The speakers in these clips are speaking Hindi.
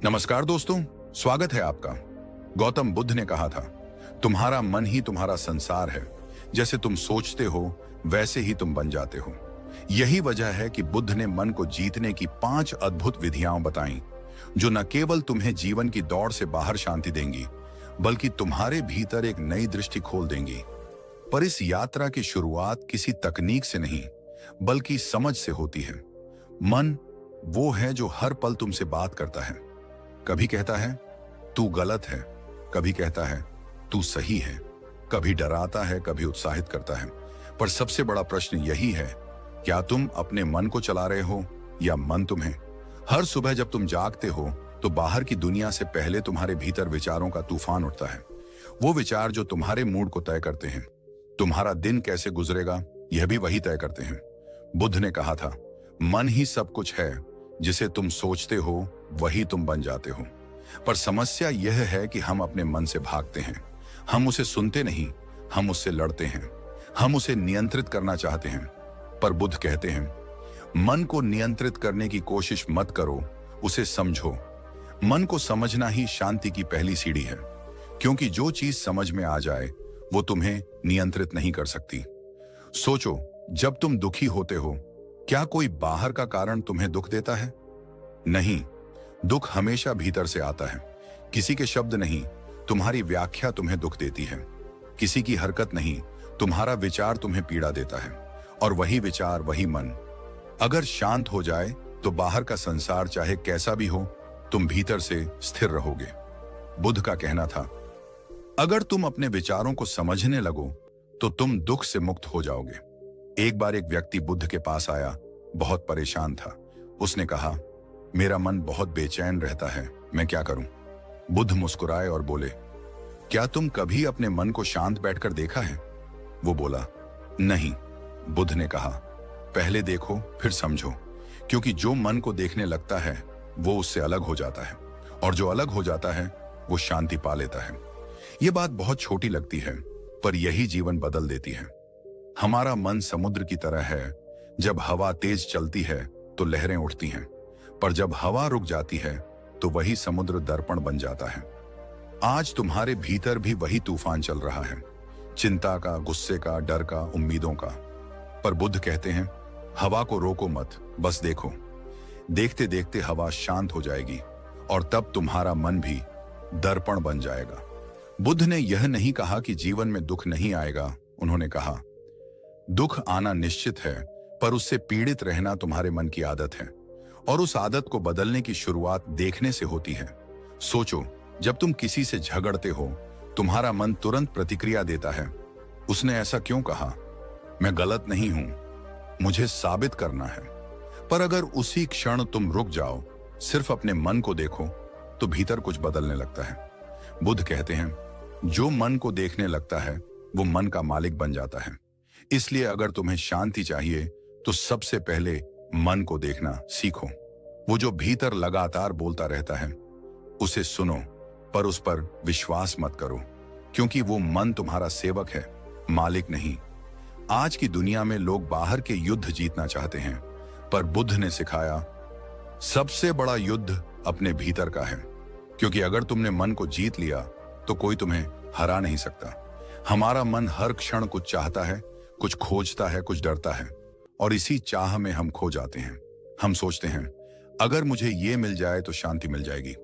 नमस्कार दोस्तों, स्वागत है आपका। गौतम बुद्ध ने कहा था, तुम्हारा मन ही तुम्हारा संसार है। जैसे तुम सोचते हो वैसे ही तुम बन जाते हो। यही वजह है कि बुद्ध ने मन को जीतने की 5 अद्भुत विधियां बताई, जो न केवल तुम्हें जीवन की दौड़ से बाहर शांति देंगी, बल्कि तुम्हारे भीतर एक नई दृष्टि खोल देंगी। पर इस यात्रा की शुरुआत किसी तकनीक से नहीं, बल्कि समझ से होती है। मन वो है जो हर पल तुमसे बात करता है। कभी कहता है तू गलत है, कभी कहता है तू सही है, कभी डराता है, कभी उत्साहित करता है। पर सबसे बड़ा प्रश्न यही है, क्या तुम अपने मन को चला रहे हो या मन तुम्हें? हर सुबह जब तुम जागते हो तो बाहर की दुनिया से पहले तुम्हारे भीतर विचारों का तूफान उठता है। वो विचार जो तुम्हारे मूड को तय करते हैं। तुम्हारा दिन कैसे गुजरेगा यह भी वही तय करते हैं। बुद्ध ने कहा था, मन ही सब कुछ है, जिसे तुम सोचते हो वही तुम बन जाते हो। पर समस्या यह है कि हम अपने मन से भागते हैं। हम उसे सुनते नहीं, हम उससे लड़ते हैं। हम उसे नियंत्रित करना चाहते हैं। पर बुद्ध कहते हैं, मन को नियंत्रित करने की कोशिश मत करो, उसे समझो। मन को समझना ही शांति की पहली सीढ़ी है, क्योंकि जो चीज समझ में आ जाए वो तुम्हें नियंत्रित नहीं कर सकती। सोचो, जब तुम दुखी होते हो, क्या कोई बाहर का कारण तुम्हें दुख देता है? नहीं, दुख हमेशा भीतर से आता है। किसी के शब्द नहीं, तुम्हारी व्याख्या तुम्हें दुख देती है। किसी की हरकत नहीं, तुम्हारा विचार तुम्हें पीड़ा देता है। और वही विचार, वही मन अगर शांत हो जाए तो बाहर का संसार चाहे कैसा भी हो, तुम भीतर से स्थिर रहोगे। बुद्ध का कहना था, अगर तुम अपने विचारों को समझने लगो तो तुम दुख से मुक्त हो जाओगे। एक बार एक व्यक्ति बुद्ध के पास आया, बहुत परेशान था। उसने कहा, मेरा मन बहुत बेचैन रहता है, मैं क्या करूं? बुद्ध मुस्कुराए और बोले, क्या तुम कभी अपने मन को शांत बैठकर देखा है? वो बोला, नहीं। बुद्ध ने कहा, पहले देखो फिर समझो, क्योंकि जो मन को देखने लगता है वो उससे अलग हो जाता है, और जो अलग हो जाता है वो शांति पा लेता है। ये बात बहुत छोटी लगती है, पर यही जीवन बदल देती है। हमारा मन समुद्र की तरह है। जब हवा तेज चलती है तो लहरें उठती हैं, पर जब हवा रुक जाती है तो वही समुद्र दर्पण बन जाता है। आज तुम्हारे भीतर भी वही तूफान चल रहा है, चिंता का, गुस्से का, डर का, उम्मीदों का। पर बुद्ध कहते हैं, हवा को रोको मत, बस देखो। देखते देखते हवा शांत हो जाएगी और तब तुम्हारा मन भी दर्पण बन जाएगा। बुद्ध ने यह नहीं कहा कि जीवन में दुख नहीं आएगा। उन्होंने कहा, दुख आना निश्चित है, पर उससे पीड़ित रहना तुम्हारे मन की आदत है, और उस आदत को बदलने की शुरुआत देखने से होती है। सोचो, जब तुम किसी से झगड़ते हो, तुम्हारा मन तुरंत प्रतिक्रिया देता है, उसने ऐसा क्यों कहा? मैं गलत नहीं हूं, मुझे साबित करना है। पर अगर उसी क्षण तुम रुक जाओ, सिर्फ अपने मन को देखो, तो भीतर कुछ बदलने लगता है। बुद्ध कहते हैं, जो मन को देखने लगता है वो मन का मालिक बन जाता है। इसलिए अगर तुम्हें शांति चाहिए तो सबसे पहले मन को देखना सीखो। वो जो भीतर लगातार बोलता रहता है उसे सुनो, पर उस पर विश्वास मत करो, क्योंकि वो मन तुम्हारा सेवक है, मालिक नहीं। आज की दुनिया में लोग बाहर के युद्ध जीतना चाहते हैं, पर बुद्ध ने सिखाया, सबसे बड़ा युद्ध अपने भीतर का है, क्योंकि अगर तुमने मन को जीत लिया तो कोई तुम्हें हरा नहीं सकता। हमारा मन हर क्षण कुछ चाहता है, कुछ खोजता है, कुछ डरता है, और इसी चाह में हम खो जाते हैं। हम सोचते हैं, अगर मुझे ये मिल जाए तो शांति मिल जाएगी।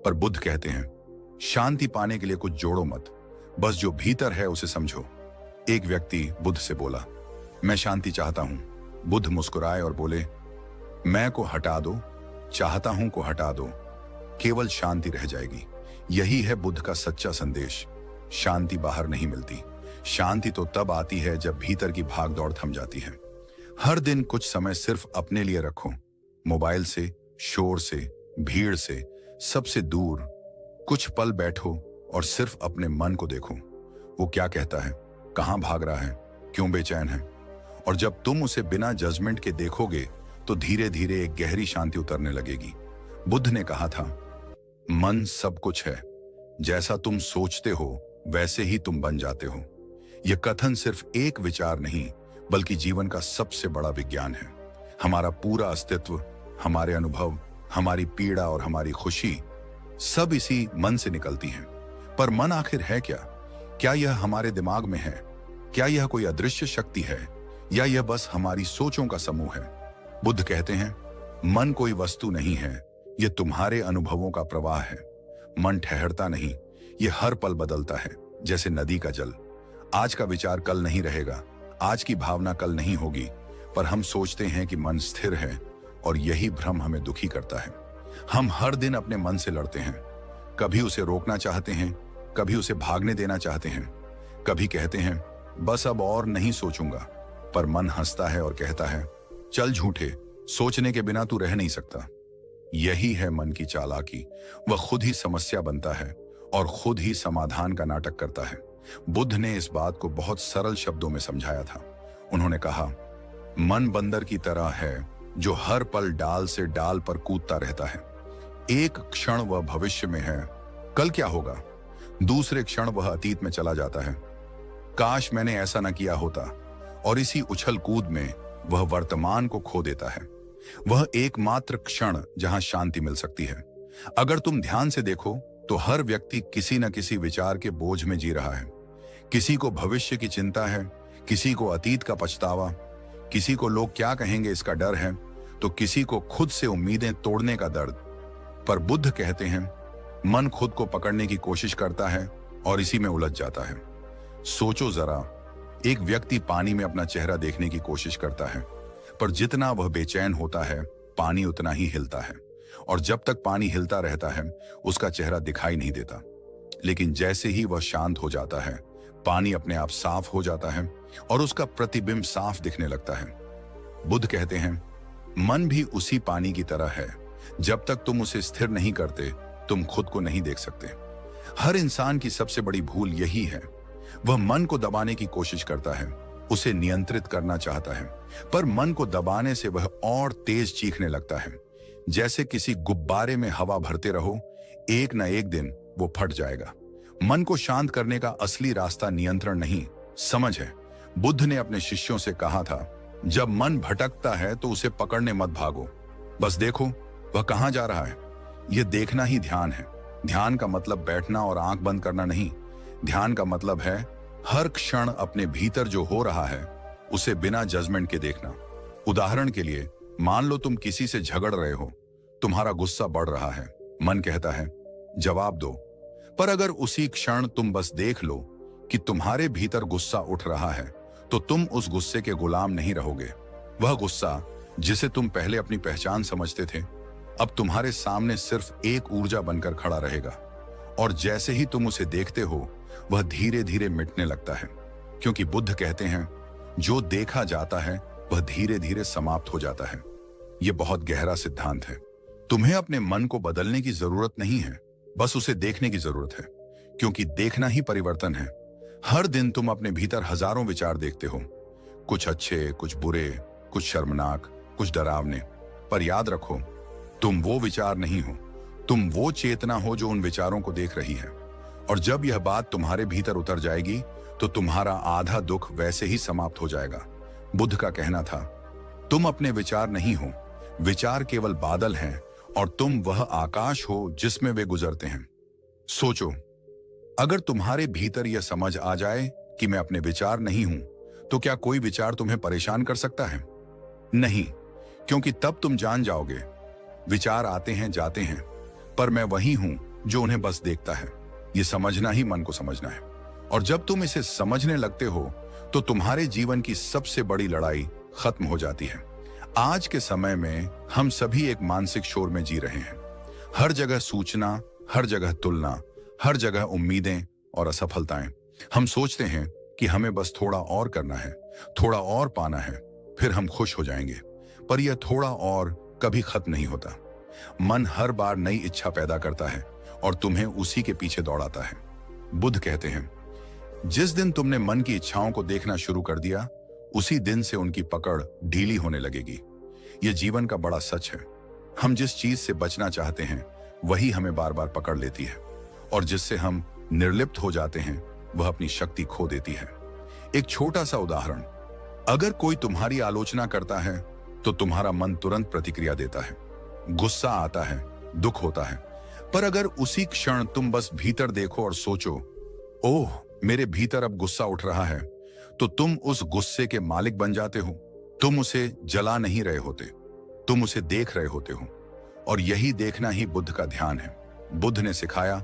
पर बुद्ध कहते हैं, शांति पाने के लिए कुछ जोड़ो मत, बस जो भीतर है उसे समझो। एक व्यक्ति बुद्ध से बोला, मैं शांति चाहता हूं। बुद्ध मुस्कुराए और बोले, मैं को हटा दो, चाहता हूं को हटा दो, केवल शांति रह जाएगी। यही है बुद्ध का सच्चा संदेश। शांति बाहर नहीं मिलती, शांति तो तब आती है जब भीतर की भागदौड़ थम जाती है। हर दिन कुछ समय सिर्फ अपने लिए रखो, मोबाइल से, शोर से, भीड़ से, सबसे दूर। कुछ पल बैठो और सिर्फ अपने मन को देखो। वो क्या कहता है, कहां भाग रहा है, क्यों बेचैन है? और जब तुम उसे बिना जजमेंट के देखोगे तो धीरे धीरे एक गहरी शांति उतरने लगेगी। बुद्ध ने कहा था, मन सब कुछ है, जैसा तुम सोचते हो वैसे ही तुम बन जाते हो। यह कथन सिर्फ एक विचार नहीं, बल्कि जीवन का सबसे बड़ा विज्ञान है। हमारा पूरा अस्तित्व, हमारे अनुभव, हमारी पीड़ा और हमारी खुशी सब इसी मन से निकलती हैं। पर मन आखिर है क्या? क्या यह हमारे दिमाग में है? क्या यह कोई अदृश्य शक्ति है, या यह बस हमारी सोचों का समूह है? बुद्ध कहते हैं, मन कोई वस्तु नहीं है, यह तुम्हारे अनुभवों का प्रवाह है। मन ठहरता नहीं, यह हर पल बदलता है, जैसे नदी का जल। आज का विचार कल नहीं रहेगा, आज की भावना कल नहीं होगी, पर हम सोचते हैं कि मन स्थिर है, और यही भ्रम हमें दुखी करता है। हम हर दिन अपने मन से लड़ते हैं, कभी उसे रोकना चाहते हैं, कभी उसे भागने देना चाहते हैं, कभी कहते हैं बस अब और नहीं सोचूंगा, पर मन हंसता है और कहता है चल झूठे, सोचने के बिना तू रह नहीं सकता। यही है मन की चालाकी, वह खुद ही समस्या बनता है और खुद ही समाधान का नाटक करता है। बुद्ध ने इस बात को बहुत सरल शब्दों में समझाया था। उन्होंने कहा, मन बंदर की तरह है जो हर पल डाल से डाल पर कूदता रहता है। एक क्षण वह भविष्य में है, कल क्या होगा, दूसरे क्षण वह अतीत में चला जाता है, काश मैंने ऐसा न किया होता, और इसी उछल कूद में वह वर्तमान को खो देता है। वह एकमात्र क्षण जहां शांति मिल सकती है। अगर तुम ध्यान से देखो तो हर व्यक्ति किसी न किसी विचार के बोझ में जी रहा है। किसी को भविष्य की चिंता है, किसी को अतीत का पछतावा, किसी को लोग क्या कहेंगे इसका डर है, तो किसी को खुद से उम्मीदें तोड़ने का दर्द। पर बुद्ध कहते हैं, मन खुद को पकड़ने की कोशिश करता है और इसी में उलझ जाता है। सोचो जरा, एक व्यक्ति पानी में अपना चेहरा देखने की कोशिश करता है, पर जितना वह बेचैन होता है, पानी उतना ही हिलता है, और जब तक पानी हिलता रहता है, उसका चेहरा दिखाई नहीं देता। लेकिन जैसे ही वह शांत हो जाता है, पानी अपने आप साफ हो जाता है और उसका प्रतिबिंब साफ दिखने लगता है। बुद्ध कहते हैं, मन भी उसी पानी की तरह है, जब तक तुम उसे स्थिर नहीं करते, तुम खुद को नहीं देख सकते। हर इंसान की सबसे बड़ी भूल यही है, वह मन को दबाने की कोशिश करता है, उसे नियंत्रित करना चाहता है, पर मन को दबाने से वह और तेज चीखने लगता है। जैसे किसी गुब्बारे में हवा भरते रहो, एक न एक दिन वो फट जाएगा। मन को शांत करने का असली रास्ता नियंत्रण नहीं, समझ है। बुद्ध ने अपने शिष्यों से कहा था, जब मन भटकता है तो उसे पकड़ने मत भागो, बस देखो वह कहां जा रहा है। यह देखना ही ध्यान है। ध्यान का मतलब बैठना और आंख बंद करना नहीं। ध्यान का मतलब है हर क्षण अपने भीतर जो हो रहा है उसे बिना जजमेंट के देखना। उदाहरण के लिए, मान लो तुम किसी से झगड़ रहे हो, तुम्हारा गुस्सा बढ़ रहा है, मन कहता है जवाब दो, पर अगर उसी क्षण तुम बस देख लो कि तुम्हारे भीतर गुस्सा उठ रहा है, तो तुम उस गुस्से के गुलाम नहीं रहोगे। वह गुस्सा जिसे तुम पहले अपनी पहचान समझते थे, अब तुम्हारे सामने सिर्फ एक ऊर्जा बनकर खड़ा रहेगा, और जैसे ही तुम उसे देखते हो वह धीरे धीरे मिटने लगता है। क्योंकि बुद्ध कहते हैं, जो देखा जाता है वह धीरे धीरे समाप्त हो जाता है। यह बहुत गहरा सिद्धांत है। तुम्हें अपने मन को बदलने की जरूरत नहीं है, बस उसे देखने की जरूरत है, क्योंकि देखना ही परिवर्तन है। हर दिन तुम अपने भीतर हजारों विचार देखते हो, कुछ अच्छे, कुछ बुरे, कुछ शर्मनाक, कुछ डरावने, पर याद रखो, तुम वो विचार नहीं हो, तुम वो चेतना हो जो उन विचारों को देख रही है। और जब यह बात तुम्हारे भीतर उतर जाएगी तो तुम्हारा आधा दुख वैसे ही समाप्त हो जाएगा। बुद्ध का कहना था, तुम अपने विचार नहीं हो, विचार केवल बादल हैं, और तुम वह आकाश हो जिसमें वे गुजरते हैं। सोचो, अगर तुम्हारे भीतर यह समझ आ जाए कि मैं अपने विचार नहीं हूं, तो क्या कोई विचार तुम्हें परेशान कर सकता है? नहीं, क्योंकि तब तुम जान जाओगे, विचार आते हैं जाते हैं, पर मैं वही हूं जो उन्हें बस देखता है। यह समझना ही मन को समझना है, और जब तुम इसे समझने लगते हो तो तुम्हारे जीवन की सबसे बड़ी लड़ाई खत्म हो जाती है। आज के समय में हम सभी एक मानसिक शोर में जी रहे हैं। हर जगह सूचना, हर जगह तुलना, हर जगह उम्मीदें और असफलताएं। हम सोचते हैं कि हमें बस थोड़ा और करना है, थोड़ा और पाना है, फिर हम खुश हो जाएंगे। पर यह थोड़ा और कभी खत्म नहीं होता। मन हर बार नई इच्छा पैदा करता है और तुम्हें उसी के पीछे दौड़ाता है। बुद्ध कहते हैं, जिस दिन तुमने मन की इच्छाओं को देखना शुरू कर दिया, उसी दिन से उनकी पकड़ ढीली होने लगेगी। यह जीवन का बड़ा सच है। हम जिस चीज से बचना चाहते हैं वही हमें बार बार पकड़ लेती है, और जिससे हम निर्लिप्त हो जाते हैं वह अपनी शक्ति खो देती है। एक छोटा सा उदाहरण, अगर कोई तुम्हारी आलोचना करता है तो तुम्हारा मन तुरंत प्रतिक्रिया देता है। गुस्सा आता है, दुख होता है, पर अगर उसी क्षण तुम बस भीतर देखो और सोचो, ओह मेरे भीतर अब गुस्सा उठ रहा है, तो तुम उस गुस्से के मालिक बन जाते हो। तुम उसे जला नहीं रहे होते, तुम उसे देख रहे होते हो। और यही देखना ही बुद्ध का ध्यान है। बुद्ध ने सिखाया,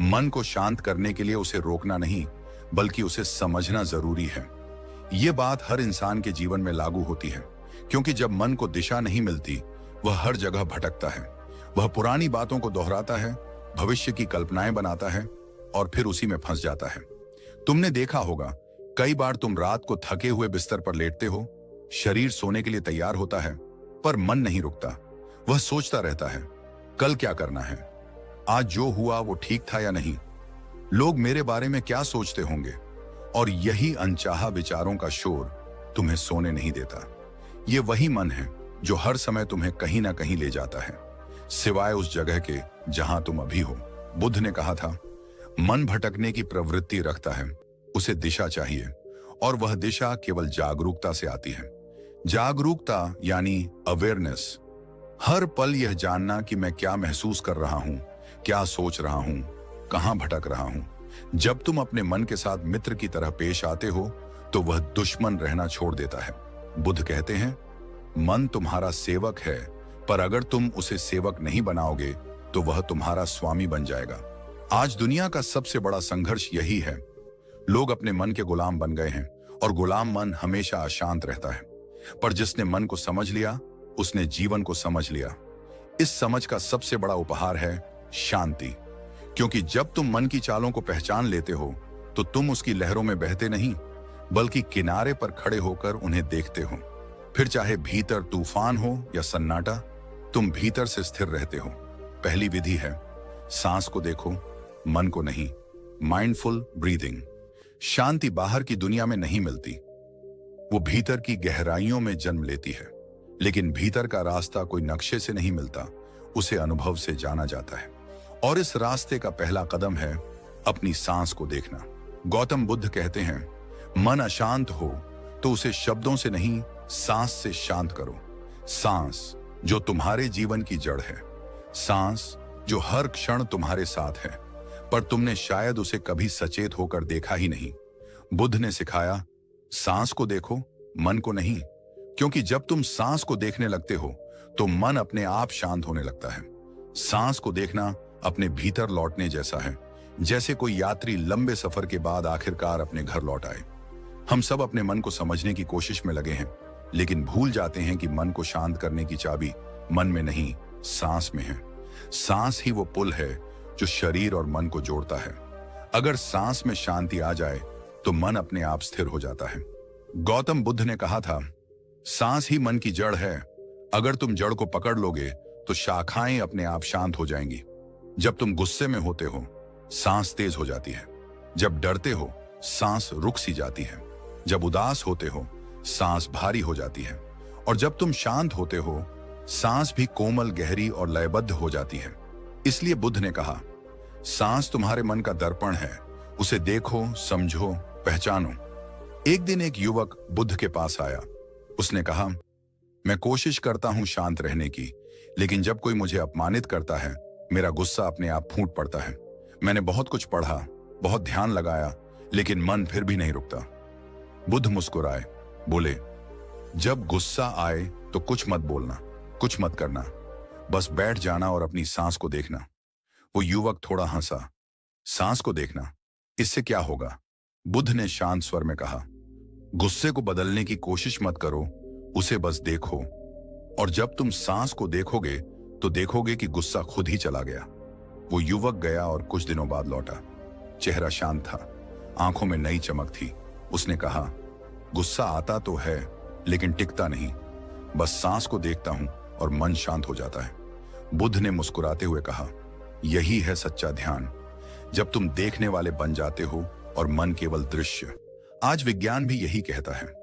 मन को शांत करने के लिए उसे रोकना नहीं, बल्कि उसे समझना जरूरी है। यह बात हर इंसान के जीवन में लागू होती है, क्योंकि जब मन को दिशा नहीं मिलती, वह हर जगह भटकता है। वह पुरानी बातों को दोहराता है, भविष्य की कल्पनाएं बनाता है और फिर उसी में फंस जाता है। तुमने देखा होगा, कई बार तुम रात को थके हुए बिस्तर पर लेटते हो, शरीर सोने के लिए तैयार होता है, पर मन नहीं रुकता। वह सोचता रहता है, कल क्या करना है, आज जो हुआ वो ठीक था या नहीं, लोग मेरे बारे में क्या सोचते होंगे। और यही अनचाहा विचारों का शोर तुम्हें सोने नहीं देता। ये वही मन है जो हर समय तुम्हें कहीं ना कहीं ले जाता है, सिवाय उस जगह के जहां तुम अभी हो। बुद्ध ने कहा था, मन भटकने की प्रवृत्ति रखता है, उसे दिशा चाहिए, और वह दिशा केवल जागरूकता से आती है। जागरूकता यानी अवेयरनेस, हर पल यह जानना कि मैं क्या महसूस कर रहा हूं, क्या सोच रहा हूं, कहां भटक रहा हूं। जब तुम अपने मन के साथ मित्र की तरह पेश आते हो, तो वह दुश्मन रहना छोड़ देता है। बुद्ध कहते हैं, मन तुम्हारा सेवक है, पर अगर तुम उसे सेवक नहीं बनाओगे तो वह तुम्हारा स्वामी बन जाएगा। आज दुनिया का सबसे बड़ा संघर्ष यही है। लोग अपने मन के गुलाम बन गए हैं, और गुलाम मन हमेशा अशांत रहता है। पर जिसने मन को समझ लिया, उसने जीवन को समझ लिया। इस समझ का सबसे बड़ा उपहार है शांति, क्योंकि जब तुम मन की चालों को पहचान लेते हो, तो तुम उसकी लहरों में बहते नहीं, बल्कि किनारे पर खड़े होकर उन्हें देखते हो। फिर चाहे भीतर तूफान हो या सन्नाटा, तुम भीतर से स्थिर रहते हो। पहली विधि है, सांस को देखो, मन को नहीं। Mindful breathing. शांति बाहर की दुनिया में नहीं मिलती, वो भीतर की गहराइयों में जन्म लेती है। लेकिन भीतर का रास्ता कोई नक्शे से नहीं मिलता, उसे अनुभव से जाना जाता है। और इस रास्ते का पहला कदम है अपनी सांस को देखना। गौतम बुद्ध कहते हैं, मन अशांत हो तो उसे शब्दों से नहीं, सांस से शांत करो। सांस जो तुम्हारे जीवन की जड़ है, सांस जो हर क्षण तुम्हारे साथ है, पर तुमने शायद उसे कभी सचेत होकर देखा ही नहीं। बुद्ध ने सिखाया, सांस को देखो, मन को नहीं, क्योंकि जब तुम सांस को देखने लगते हो तो मन अपने आप शांत होने लगता है। सांस को देखना अपने भीतर लौटने जैसा है, जैसे कोई यात्री लंबे सफर के बाद आखिरकार अपने घर लौट आए। हम सब अपने मन को समझने की कोशिश में लगे हैं, लेकिन भूल जाते हैं कि मन को शांत करने की चाबी मन में नहीं, सांस में है। सांस ही वो पुल है जो शरीर और मन को जोड़ता है। अगर सांस में शांति आ जाए तो मन अपने आप स्थिर हो जाता है। गौतम बुद्ध ने कहा था, सांस ही मन की जड़ है। अगर तुम जड़ को पकड़ लोगे तो शाखाएं अपने आप शांत हो जाएंगी। जब तुम गुस्से में होते हो, सांस तेज हो जाती है। जब डरते हो, सांस रुक सी जाती है। जब उदास होते हो, सांस भारी हो जाती है। और जब तुम शांत होते हो, सांस भी कोमल, गहरी और लयबद्ध हो जाती है। इसलिए बुद्ध ने कहा, सांस तुम्हारे मन का दर्पण है, उसे देखो, समझो, पहचानो। एक दिन एक युवक बुद्ध के पास आया। उसने कहा, मैं कोशिश करता हूं शांत रहने की, लेकिन जब कोई मुझे अपमानित करता है, मेरा गुस्सा अपने आप फूट पड़ता है। मैंने बहुत कुछ पढ़ा, बहुत ध्यान लगाया, लेकिन मन फिर भी नहीं रुकता। बुद्ध मुस्कुराए, बोले, जब गुस्सा आए तो कुछ मत बोलना, कुछ मत करना, बस बैठ जाना और अपनी सांस को देखना। वो युवक थोड़ा हंसा। सांस को देखना, इससे क्या होगा? बुद्ध ने शांत स्वर में कहा, गुस्से को बदलने की कोशिश मत करो, उसे बस देखो। और जब तुम सांस को देखोगे तो देखोगे कि गुस्सा खुद ही चला गया। वो युवक गया और कुछ दिनों बाद लौटा। चेहरा शांत था, आंखों में नई चमक थी। उसने कहा, गुस्सा आता तो है लेकिन टिकता नहीं, बस सांस को देखता हूं और मन शांत हो जाता है। बुद्ध ने मुस्कुराते हुए कहा, यही है सच्चा ध्यान, जब तुम देखने वाले बन जाते हो और मन केवल दृश्य। आज विज्ञान भी यही कहता है,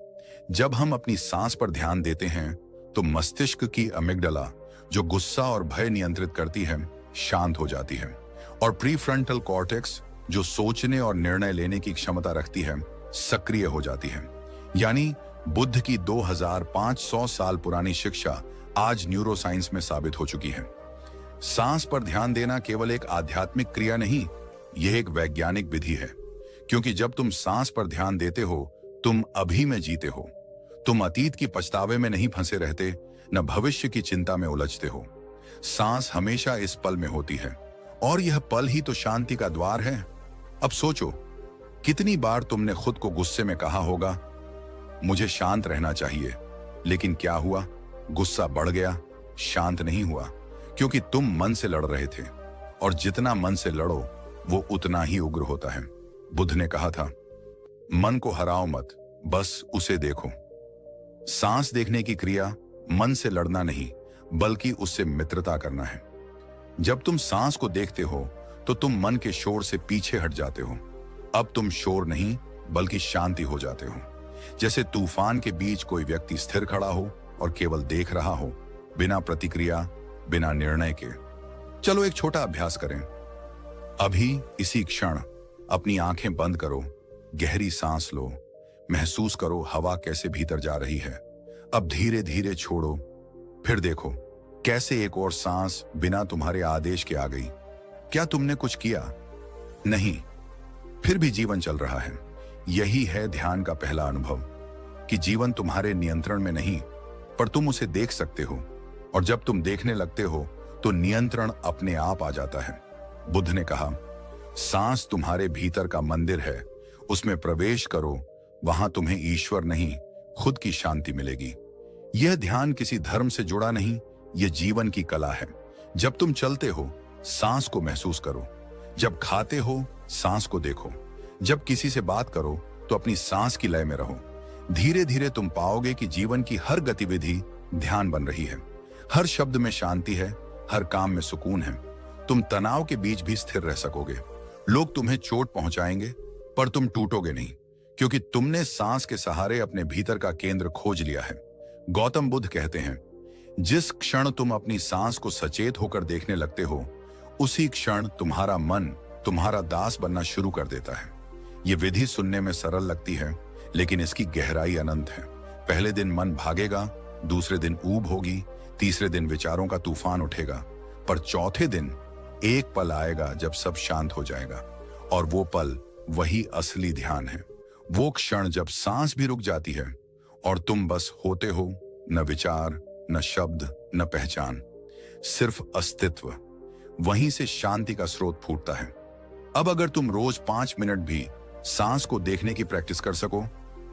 जब हम अपनी सांस पर ध्यान देते हैं तो मस्तिष्क की अमिगडला, जो गुस्सा और भय नियंत्रित करती है, शांत हो जाती है, और प्रीफ्रंटल कॉर्टेक्स, जो सोचने और निर्णय लेने की क्षमता रखती है, सक्रिय हो जाती है। यानी बुद्ध की 2500 साल पुरानी शिक्षा आज न्यूरोसाइंस में साबित हो चुकी है। सांस पर ध्यान देना केवल एक आध्यात्मिक क्रिया नहीं, यह एक वैज्ञानिक विधि है। क्योंकि जब तुम सांस पर ध्यान देते हो, तुम अभी में जीते हो। तुम अतीत की पछतावे में नहीं फंसे रहते, न भविष्य की चिंता में उलझते हो। सांस हमेशा इस पल में होती है, और यह पल ही तो शांति का द्वार है। अब सोचो, कितनी बार तुमने खुद को गुस्से में कहा होगा, मुझे शांत रहना चाहिए, लेकिन क्या हुआ? गुस्सा बढ़ गया, शांत नहीं हुआ, क्योंकि तुम मन से लड़ रहे थे, और जितना मन से लड़ो वो उतना ही उग्र होता है। बुद्ध ने कहा था, मन को हराओ मत, बस उसे देखो। सांस देखने की क्रिया मन से लड़ना नहीं, बल्कि उससे मित्रता करना है। जब तुम सांस को देखते हो तो तुम मन के शोर से पीछे हट जाते हो। अब तुम शोर नहीं, बल्कि शांति हो जाते हो। जैसे तूफान के बीच कोई व्यक्ति स्थिर खड़ा हो और केवल देख रहा हो, बिना प्रतिक्रिया, बिना निर्णय के। चलो एक छोटा अभ्यास करें। अभी इसी क्षण अपनी आंखें बंद करो, गहरी सांस लो, महसूस करो हवा कैसे भीतर जा रही है। अब धीरे धीरे छोड़ो, फिर देखो कैसे एक और सांस बिना तुम्हारे आदेश के आ गई। क्या तुमने कुछ किया? नहीं, फिर भी जीवन चल रहा है। यही है ध्यान का पहला अनुभव, कि जीवन तुम्हारे नियंत्रण में नहीं, पर तुम उसे देख सकते हो। और जब तुम देखने लगते हो तो नियंत्रण अपने आप आ जाता है। बुद्ध ने कहा, सांस तुम्हारे भीतर का मंदिर है, उसमें प्रवेश करो, वहां तुम्हें ईश्वर नहीं, खुद की शांति मिलेगी। यह ध्यान किसी धर्म से जुड़ा नहीं, यह जीवन की कला है। जब तुम चलते हो, सांस को महसूस करो। जब खाते हो, सांस को देखो। जब किसी से बात करो तो अपनी सांस की लय में रहो। धीरे धीरे तुम पाओगे कि जीवन की हर गतिविधि ध्यान बन रही है। हर शब्द में शांति है, हर काम में सुकून है। तुम तनाव के बीच भी स्थिर रह सकोगे। लोग तुम्हें चोट पहुंचाएंगे, पर तुम टूटोगे नहीं, क्योंकि तुमने सांस के सहारे अपने भीतर का केंद्र खोज लिया है। गौतम बुद्ध कहते हैं, जिस क्षण तुम अपनी सांस को सचेत होकर देखने लगते हो, उसी क्षण तुम्हारा मन तुम्हारा दास बनना शुरू कर देता है। ये विधि सुनने में सरल लगती है, लेकिन इसकी गहराई अनंत है। पहले दिन मन भागेगा, दूसरे दिन ऊब होगी, तीसरे दिन विचारों का तूफान उठेगा, पर चौथे दिन एक पल आएगा जब सब शांत हो जाएगा। और वो पल वही असली ध्यान है। वो क्षण जब सांस भी रुक जाती है और तुम बस होते हो, न विचार, न शब्द, न पहचान, सिर्फ अस्तित्व। वहीं से शांति का स्रोत फूटता है। अब अगर तुम रोज 5 मिनट भी सांस को देखने की प्रैक्टिस कर सको,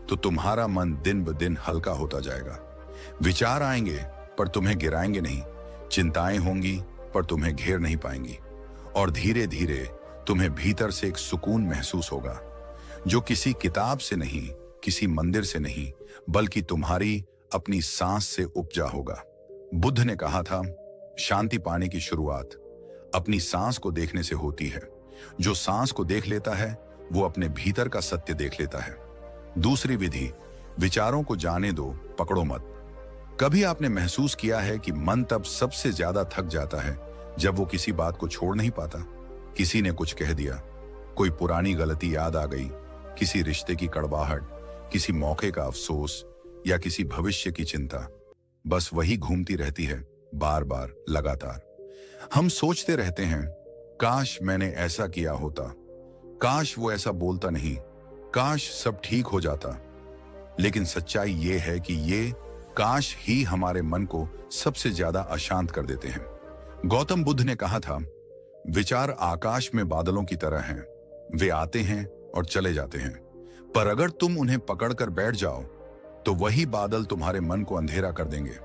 तो तुम्हारा मन दिन ब दिन हल्का होता जाएगा। विचार आएंगे पर तुम्हें गिराएंगे नहीं, चिंताएं होंगी पर तुम्हें घेर नहीं पाएंगी, और धीरे धीरे तुम्हें भीतर से एक सुकून महसूस होगा, जो किसी किताब से नहीं, किसी मंदिर से नहीं, बल्कि तुम्हारी अपनी सांस से उपजा होगा। बुद्ध ने कहा था, शांति पाने की शुरुआत अपनी सांस को देखने से होती है। जो सांस को देख लेता है, वो अपने भीतर का सत्य देख लेता है। दूसरी विधि, विचारों को जाने दो, पकड़ो मत। कभी आपने महसूस किया है कि मन तब सबसे ज्यादा थक जाता है जब वो किसी बात को छोड़ नहीं पाता? किसी ने कुछ कह दिया, कोई पुरानी गलती याद आ गई, किसी रिश्ते की कड़वाहट, किसी मौके का अफसोस, या किसी भविष्य की चिंता, बस वही घूमती रहती है, बार बार, लगातार। हम सोचते रहते हैं, काश मैंने ऐसा किया होता, काश वो ऐसा बोलता नहीं, काश सब ठीक हो जाता। लेकिन सच्चाई ये है कि ये काश ही हमारे मन को सबसे ज्यादा अशांत कर देते हैं। गौतम बुद्ध ने कहा था, विचार आकाश में बादलों की तरह हैं, वे आते हैं और चले जाते हैं, पर अगर तुम उन्हें पकड़कर बैठ जाओ तो वही बादल तुम्हारे मन को अंधेरा कर देंगे।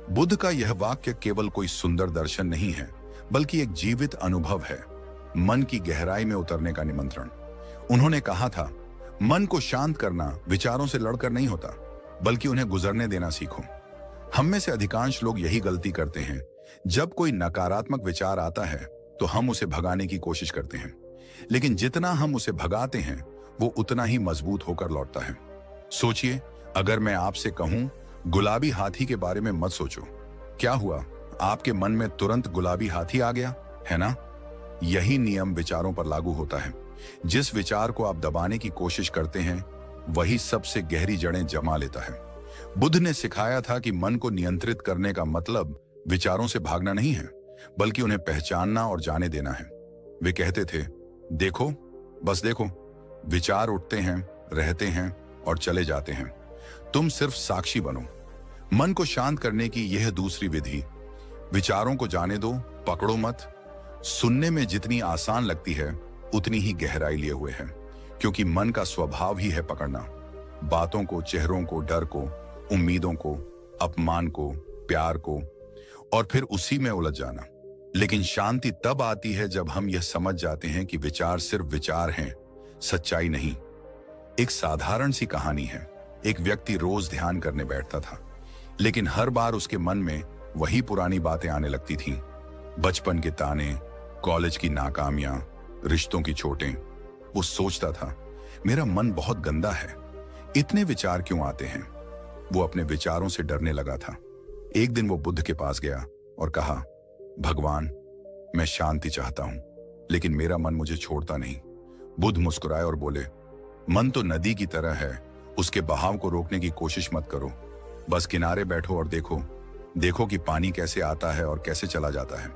बुद्ध का यह वाक्य केवल कोई सुंदर दर्शन नहीं है, बल्कि एक जीवित अनुभव है, मन की गहराई में उतरने का निमंत्रण। उन्होंने कहा था, मन को शांत करना विचारों से लड़कर नहीं होता, बल्कि उन्हें गुजरने देना सीखो। हम में से अधिकांश लोग यही गलती करते हैं। जब कोई नकारात्मक विचार आता है तो हम उसे भगाने की कोशिश करते हैं, लेकिन जितना हम उसे भगाते हैं वो उतना ही मजबूत होकर लौटता है। सोचिए, अगर मैं आपसे कहूं, गुलाबी हाथी के बारे में मत सोचो, क्या हुआ? आपके मन में तुरंत गुलाबी हाथी आ गया, है ना? यही नियम विचारों पर लागू होता है। जिस विचार को आप दबाने की कोशिश करते हैं, वही सबसे गहरी जड़ें जमा लेता है। बुद्ध ने सिखाया था कि मन को नियंत्रित करने का मतलब विचारों से भागना नहीं है, बल्कि उन्हें पहचानना और जाने देना है। वे कहते थे, देखो, बस देखो, विचार उठते हैं, रहते हैं और चले जाते हैं, तुम सिर्फ साक्षी बनो। मन को शांत करने की यह दूसरी विधि, विचारों को जाने दो, पकड़ो मत। सुनने में जितनी आसान लगती है उतनी ही गहराई लिए हुए है, क्योंकि मन का स्वभाव ही है पकड़ना। बातों को, चेहरों को, डर को, उम्मीदों को, अपमान को, प्यार को, और फिर उसी में उलझ जाना। लेकिन शांति तब आती है जब हम यह समझ जाते हैं कि विचार सिर्फ विचार हैं, सच्चाई नहीं। एक साधारण सी कहानी है। एक व्यक्ति रोज ध्यान करने बैठता था, लेकिन हर बार उसके मन में वही पुरानी बातें आने लगती थीं। बचपन के ताने, कॉलेज की नाकामियां, रिश्तों की चोटें। वो सोचता था, मेरा मन बहुत गंदा है, इतने विचार क्यों आते हैं? वो अपने विचारों से डरने लगा था। एक दिन वो बुद्ध के पास गया और कहा, भगवान, मैं शांति चाहता हूं, लेकिन मेरा मन मुझे छोड़ता नहीं। बुद्ध मुस्कुराए और बोले, मन तो नदी की तरह है, उसके बहाव को रोकने की कोशिश मत करो, बस किनारे बैठो और देखो, देखो कि पानी कैसे आता है और कैसे चला जाता है।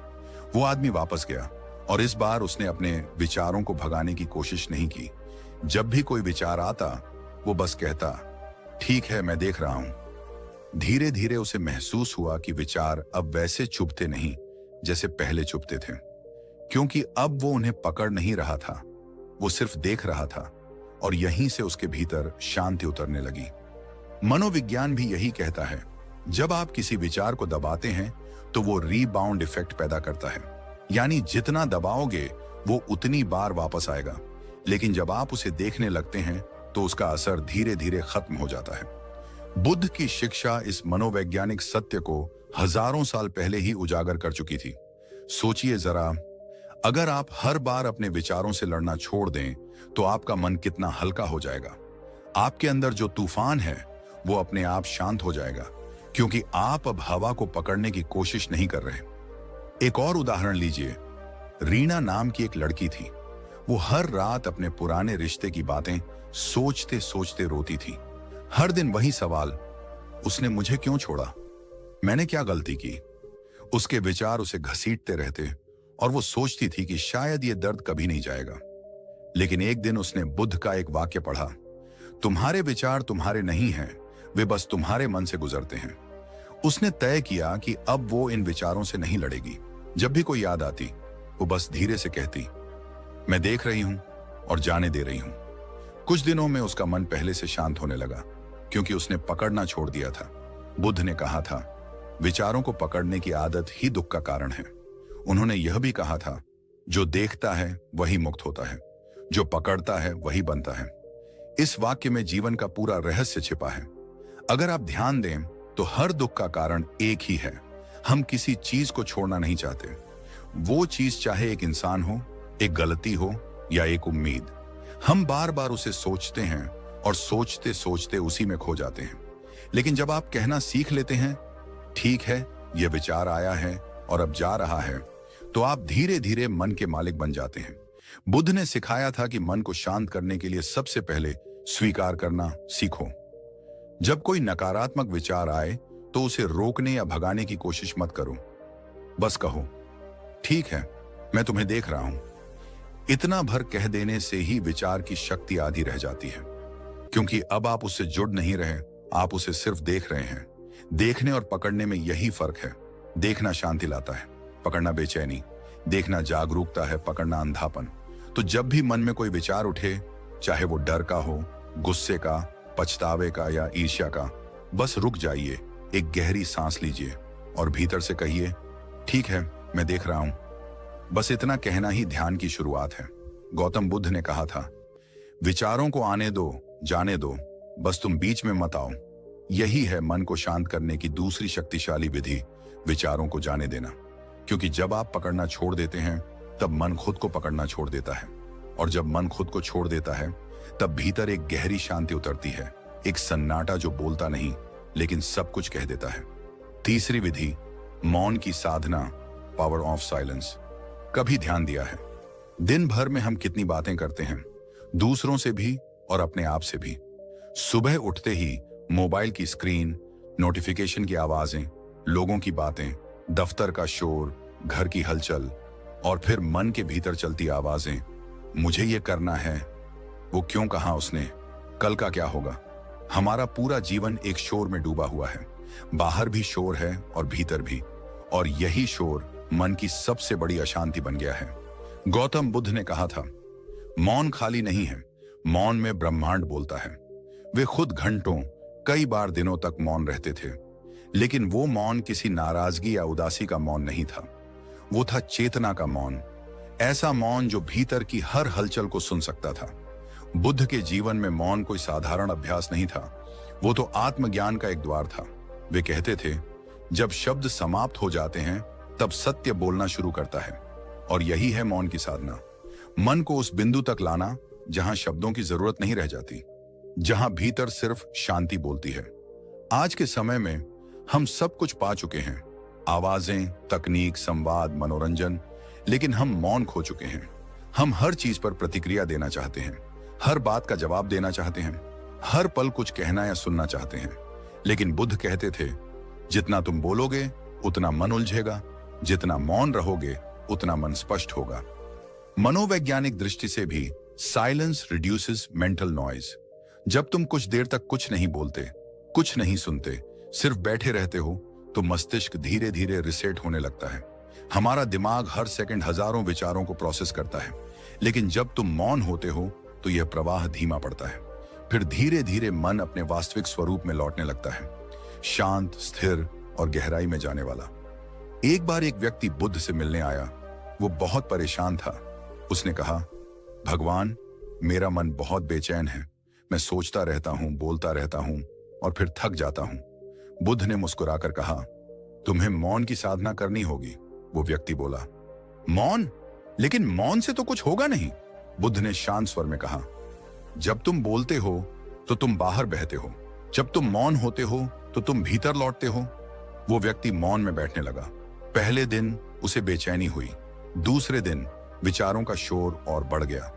वो आदमी वापस गया और इस बार उसने अपने विचारों को भगाने की कोशिश नहीं की। जब भी कोई विचार आता, वो बस कहता, ठीक है, मैं देख रहा हूं। धीरे धीरे उसे महसूस हुआ कि विचार अब वैसे चुभते नहीं जैसे पहले चुभते थे, क्योंकि अब वो उन्हें पकड़ नहीं रहा था, वो सिर्फ देख रहा था, और यहीं से उसके भीतर शांति उतरने लगी। मनोविज्ञान भी यही कहता है, जब आप किसी विचार को दबाते हैं तो वो रीबाउंड इफेक्ट पैदा करता है, यानी जितना दबाओगे वो उतनी बार वापस आएगा। लेकिन जब आप उसे देखने लगते हैं तो उसका असर धीरे धीरे खत्म हो जाता है। बुद्ध की शिक्षा इस मनोवैज्ञानिक सत्य को हजारों साल पहले ही उजागर कर चुकी थी। सोचिए जरा, अगर आप हर बार अपने विचारों से लड़ना छोड़ दें तो आपका मन कितना हल्का हो जाएगा। आपके अंदर जो तूफान है वो अपने आप शांत हो जाएगा, क्योंकि आप अब हवा को पकड़ने की कोशिश नहीं कर रहे। एक और उदाहरण लीजिए। रीना नाम की एक लड़की थी। वो हर रात अपने पुराने रिश्ते की बातें सोचते सोचते रोती थी। हर दिन वही सवाल, उसने मुझे क्यों छोड़ा, मैंने क्या गलती की। उसके विचार उसे घसीटते रहते और वो सोचती थी कि शायद ये दर्द कभी नहीं जाएगा। लेकिन एक दिन उसने बुद्ध का एक वाक्य पढ़ा, तुम्हारे विचार तुम्हारे नहीं हैं, वे बस तुम्हारे मन से गुजरते हैं। उसने तय किया कि अब वो इन विचारों से नहीं लड़ेगी। जब भी कोई याद आती, वो बस धीरे से कहती, मैं देख रही हूं और जाने दे रही हूं। कुछ दिनों में उसका मन पहले से शांत होने लगा, क्योंकि उसने पकड़ना छोड़ दिया था। बुद्ध ने कहा था, विचारों को पकड़ने की आदत ही दुख का कारण है। उन्होंने यह भी कहा था, जो देखता है वही मुक्त होता है, जो पकड़ता है वही बनता है। इस वाक्य में जीवन का पूरा रहस्य छिपा है। अगर आप ध्यान दें तो हर दुख का कारण एक ही है। हम किसी चीज को छोड़ना नहीं चाहते। वो चीज चाहे एक इंसान हो, एक गलती हो या एक उम्मीद, हम बार बार उसे सोचते हैं और सोचते सोचते उसी में खो जाते हैं। लेकिन जब आप कहना सीख लेते हैं, ठीक है, यह विचार आया है और अब जा रहा है, तो आप धीरे धीरे मन के मालिक बन जाते हैं। बुद्ध ने सिखाया था कि मन को शांत करने के लिए सबसे पहले स्वीकार करना सीखो। जब कोई नकारात्मक विचार आए तो उसे रोकने या भगाने की कोशिश मत करो। बस कहो, ठीक है, मैं तुम्हें देख रहा हूं। इतना भर कह देने से ही विचार की शक्ति आधी रह जाती है, क्योंकि अब आप उससे जुड़ नहीं रहे, आप उसे सिर्फ देख रहे हैं। देखने और पकड़ने में यही फर्क है। देखना शांति लाता है, पकड़ना बेचैनी। देखना जागरूकता है, पकड़ना अंधापन। तो जब भी मन में कोई विचार उठे, चाहे वो डर का हो, गुस्से का, पछतावे का या ईर्ष्या का, बस रुक जाइए, एक गहरी सांस लीजिए और भीतर से कहिए, ठीक है, मैं देख रहा हूं। बस इतना कहना ही ध्यान की शुरुआत है। गौतम बुद्ध ने कहा था, विचारों को आने दो, जाने दो, बस तुम बीच में मत आओ। यही है मन को शांत करने की दूसरी शक्तिशाली विधि, विचारों को जाने देना। क्योंकि जब आप पकड़ना छोड़ देते हैं, तब मन खुद को पकड़ना छोड़ देता है, और जब मन खुद को छोड़ देता है, तब भीतर एक गहरी शांति उतरती है, एक सन्नाटा जो बोलता नहीं लेकिन सब कुछ कह देता है। तीसरी विधि, मौन की साधना, पावर ऑफ साइलेंस। कभी ध्यान दिया है, दिन भर में हम कितनी बातें करते हैं, दूसरों से भी और अपने आप से भी। सुबह उठते ही मोबाइल की स्क्रीन, नोटिफिकेशन की आवाजें, लोगों की बातें, दफ्तर का शोर, घर की हलचल और फिर मन के भीतर चलती आवाजें, मुझे ये करना है, वो क्यों कहा उसने, कल का क्या होगा। हमारा पूरा जीवन एक शोर में डूबा हुआ है। बाहर भी शोर है और भीतर भी, और यही शोर मन की सबसे बड़ी अशांति बन गया है। गौतम बुद्ध ने कहा था, मौन खाली नहीं है, मौन में ब्रह्मांड बोलता है। वे खुद घंटों, कई बार दिनों तक मौन रहते थे, लेकिन वो मौन किसी नाराजगी या उदासी का मौन नहीं था। वो था चेतना का मौन, ऐसा मौन जो भीतर की हर हलचल को सुन सकता था। बुद्ध के जीवन में मौन कोई साधारण अभ्यास नहीं था, वो तो आत्मज्ञान का एक द्वार था। वे कहते थे, जब शब्द समाप्त हो जाते हैं तब सत्य बोलना शुरू करता है, और यही है मौन की साधना। मन को उस बिंदु तक लाना जहां शब्दों की जरूरत नहीं रह जाती, जहां भीतर सिर्फ शांति बोलती है। आज के समय में हम सब कुछ पा चुके हैं, आवाजें, तकनीक, संवाद, मनोरंजन, लेकिन हम मौन खो चुके हैं। हम हर चीज पर प्रतिक्रिया देना चाहते हैं, हर बात का जवाब देना चाहते हैं, हर पल कुछ कहना या सुनना चाहते हैं। लेकिन बुद्ध कहते थे, जितना तुम बोलोगे उतना मन उलझेगा, जितना मौन रहोगे उतना मन स्पष्ट होगा। मनोवैज्ञानिक दृष्टि से भी साइलेंस रिड्यूसेस मेंटल नॉइज। जब तुम कुछ देर तक कुछ नहीं बोलते, कुछ नहीं सुनते, सिर्फ बैठे रहते हो, तो मस्तिष्क धीरे धीरे रिसेट होने लगता है। हमारा दिमाग हर सेकंड हजारों विचारों को प्रोसेस करता है, लेकिन जब तुम मौन होते हो तो यह प्रवाह धीमा पड़ता है। फिर धीरे धीरे मन अपने वास्तविक स्वरूप में लौटने लगता है, शांत, स्थिर और गहराई में जाने वाला। एक बार एक व्यक्ति बुद्ध से मिलने आया। वो बहुत परेशान था। उसने कहा, भगवान, मेरा मन बहुत बेचैन है, मैं सोचता रहता हूं, बोलता रहता हूं और फिर थक जाता हूं। बुद्ध ने मुस्कुराकर कहा, तुम्हें मौन की साधना करनी होगी। वो व्यक्ति बोला, मौन? लेकिन मौन से तो कुछ होगा नहीं। बुद्ध ने शांत स्वर में कहा, जब तुम बोलते हो तो तुम बाहर बहते हो, जब तुम मौन होते हो तो तुम भीतर लौटते हो। वो व्यक्ति मौन में बैठने लगा। पहले दिन उसे बेचैनी हुई, दूसरे दिन विचारों का शोर और बढ़ गया,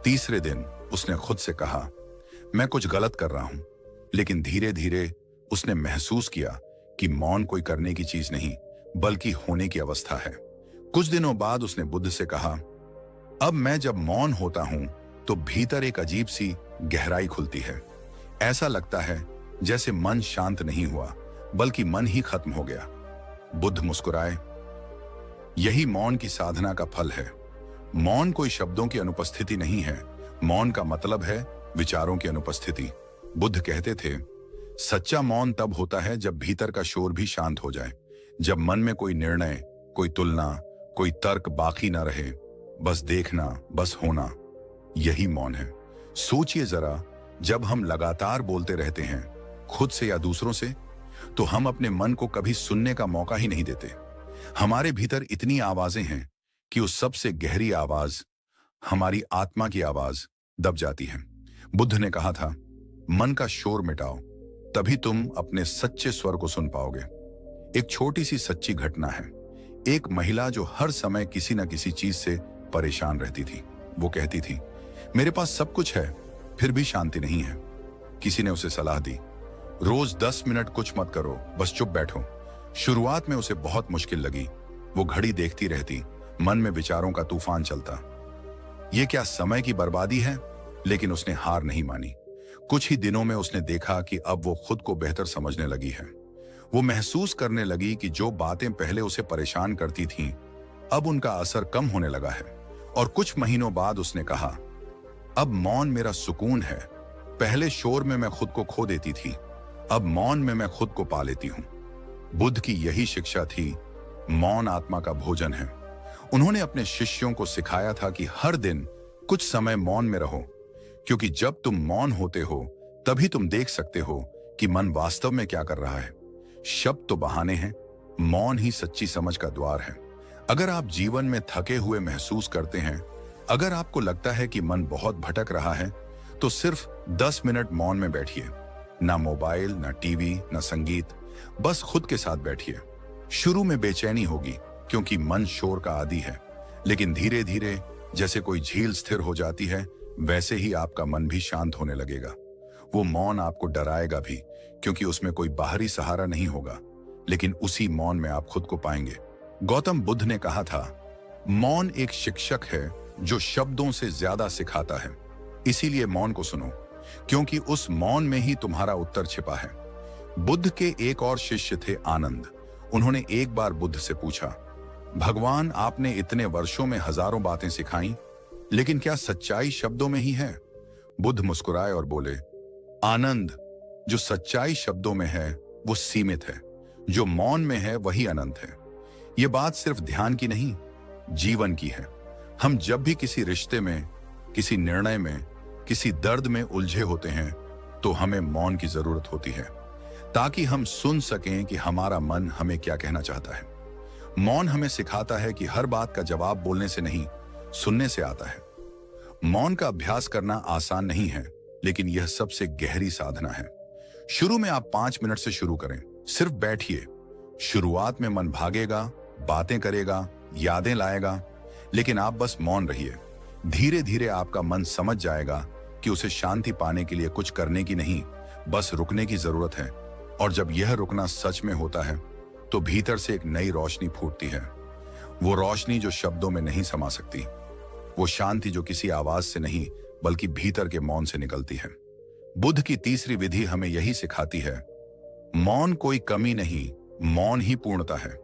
तीसरे दिन उसने खुद से कहा, मैं कुछ गलत कर रहा हूं। लेकिन धीरे धीरे उसने महसूस किया कि मौन कोई करने की चीज नहीं, बल्कि होने की अवस्था है। कुछ दिनों बाद उसने बुद्ध से कहा, अब मैं जब मौन होता हूं तो भीतर एक अजीब सी गहराई खुलती है। ऐसा लगता है जैसे मन शांत नहीं हुआ, बल्कि मन ही खत्म हो गया। बुद्ध मुस्कुराए। यही मौन की साधना का फल है। मौन कोई शब्दों की अनुपस्थिति नहीं है, मौन का मतलब है विचारों की अनुपस्थिति। बुद्ध कहते थे, सच्चा मौन तब होता है जब भीतर का शोर भी शांत हो जाए, जब मन में कोई निर्णय, कोई तुलना, कोई तर्क बाकी ना रहे, बस देखना, बस होना। यही मौन है। सोचिए जरा, जब हम लगातार बोलते रहते हैं, खुद से या दूसरों से, तो हम अपने मन को कभी सुनने का मौका ही नहीं देते। हमारे भीतर इतनी आवाजें हैं कि उस सबसे गहरी आवाज, हमारी आत्मा की आवाज, दब जाती है। बुद्ध ने कहा था, मन का शोर मिटाओ, तभी तुम अपने सच्चे स्वर को सुन पाओगे। एक छोटी सी सच्ची घटना है। एक महिला जो हर समय किसी न किसी चीज से परेशान रहती थी। वो कहती थी, मेरे पास सब कुछ है, फिर भी शांति नहीं है। किसी ने उसे सलाह दी, रोज 10 मिनट कुछ मत करो, बस चुप बैठो। शुरुआत में उसे बहुत मुश्किल लगी। वो घड़ी देखती रहती, मन में विचारों का तूफान चलता। ये क्या समय की बर्बादी है? लेकिन उसने हार नहीं मानी। कुछ ही दिनों में उसने देखा कि अब वो खुद को बेहतर समझने लगी है। वो महसूस करने लगी कि जो बातें पहले उसे परेशान करती थीं, अब उनका असर कम होने लगा है। और कुछ महीनों बाद उसने कहा, अब मौन मेरा सुकून है। पहले शोर में मैं खुद को खो देती थी, अब मौन में मैं खुद को पा लेती हूं। बुद्ध की यही शिक्षा थी, मौन आत्मा का भोजन है। उन्होंने अपने शिष्यों को सिखाया था कि हर दिन कुछ समय मौन में रहो, क्योंकि जब तुम मौन होते हो तभी तुम देख सकते हो कि मन वास्तव में क्या कर रहा है। शब्द तो बहाने हैं, मौन ही सच्ची समझ का द्वार है। अगर आप जीवन में थके हुए महसूस करते हैं, अगर आपको लगता है कि मन बहुत भटक रहा है, तो सिर्फ 10 मिनट मौन में बैठिए। ना मोबाइल, ना टीवी, ना संगीत, बस खुद के साथ बैठिए। शुरू में बेचैनी होगी क्योंकि मन शोर का आदी है, लेकिन धीरे धीरे जैसे कोई झील स्थिर हो जाती है, वैसे ही आपका मन भी शांत होने लगेगा। वो मौन आपको डराएगा भी, क्योंकि उसमें कोई बाहरी सहारा नहीं होगा, लेकिन उसी मौन में आप खुद को पाएंगे। गौतम बुद्ध ने कहा था, मौन एक शिक्षक है जो शब्दों से ज्यादा सिखाता है। इसीलिए मौन को सुनो, क्योंकि उस मौन में ही तुम्हारा उत्तर छिपा है। बुद्ध के एक और शिष्य थे आनंद। उन्होंने एक बार बुद्ध से पूछा, भगवान, आपने इतने वर्षों में हजारों बातें सिखाई, लेकिन क्या सच्चाई शब्दों में ही है? बुद्ध मुस्कुराए और बोले, आनंद, जो सच्चाई शब्दों में है वो सीमित है, जो मौन में है वही अनंत है। यह बात सिर्फ ध्यान की नहीं, जीवन की है। हम जब भी किसी रिश्ते में, किसी निर्णय में, किसी दर्द में उलझे होते हैं तो हमें मौन की जरूरत होती है, ताकि हम सुन सकें कि हमारा मन हमें क्या कहना चाहता है। मौन हमें सिखाता है कि हर बात का जवाब बोलने से नहीं, सुनने से आता है। मौन का अभ्यास करना आसान नहीं है, लेकिन यह सबसे गहरी साधना है। शुरू में आप 5 मिनट से शुरू करें, सिर्फ बैठिए। शुरुआत में मन भागेगा, बातें करेगा, यादें लाएगा, लेकिन आप बस मौन रहिए। धीरे धीरे आपका मन समझ जाएगा कि उसे शांति पाने के लिए कुछ करने की नहीं, बस रुकने की जरूरत है। और जब यह रुकना सच में होता है तो भीतर से एक नई रोशनी फूटती है। वो रोशनी जो शब्दों में नहीं समा सकती, वो शांति जो किसी आवाज से नहीं बल्कि भीतर के मौन से निकलती है। बुद्ध की तीसरी विधि हमें यही सिखाती है, मौन कोई कमी नहीं, मौन ही पूर्णता है।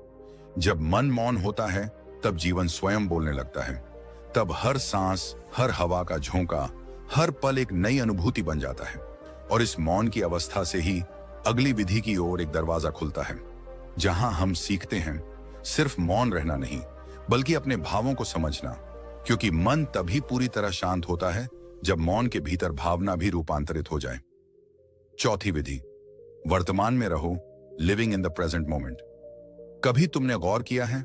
जब मन मौन होता है तब जीवन स्वयं बोलने लगता है। तब हर सांस, हर हवा का झोंका, हर पल एक नई अनुभूति बन जाता है। और इस मौन की अवस्था से ही अगली विधि की ओर एक दरवाजा खुलता है, जहां हम सीखते हैं सिर्फ मौन रहना नहीं, बल्कि अपने भावों को समझना। क्योंकि मन तभी पूरी तरह शांत होता है जब मौन के भीतर भावना भी रूपांतरित हो जाए। चौथी विधि, वर्तमान में रहो, living in the present moment. कभी तुमने गौर किया है,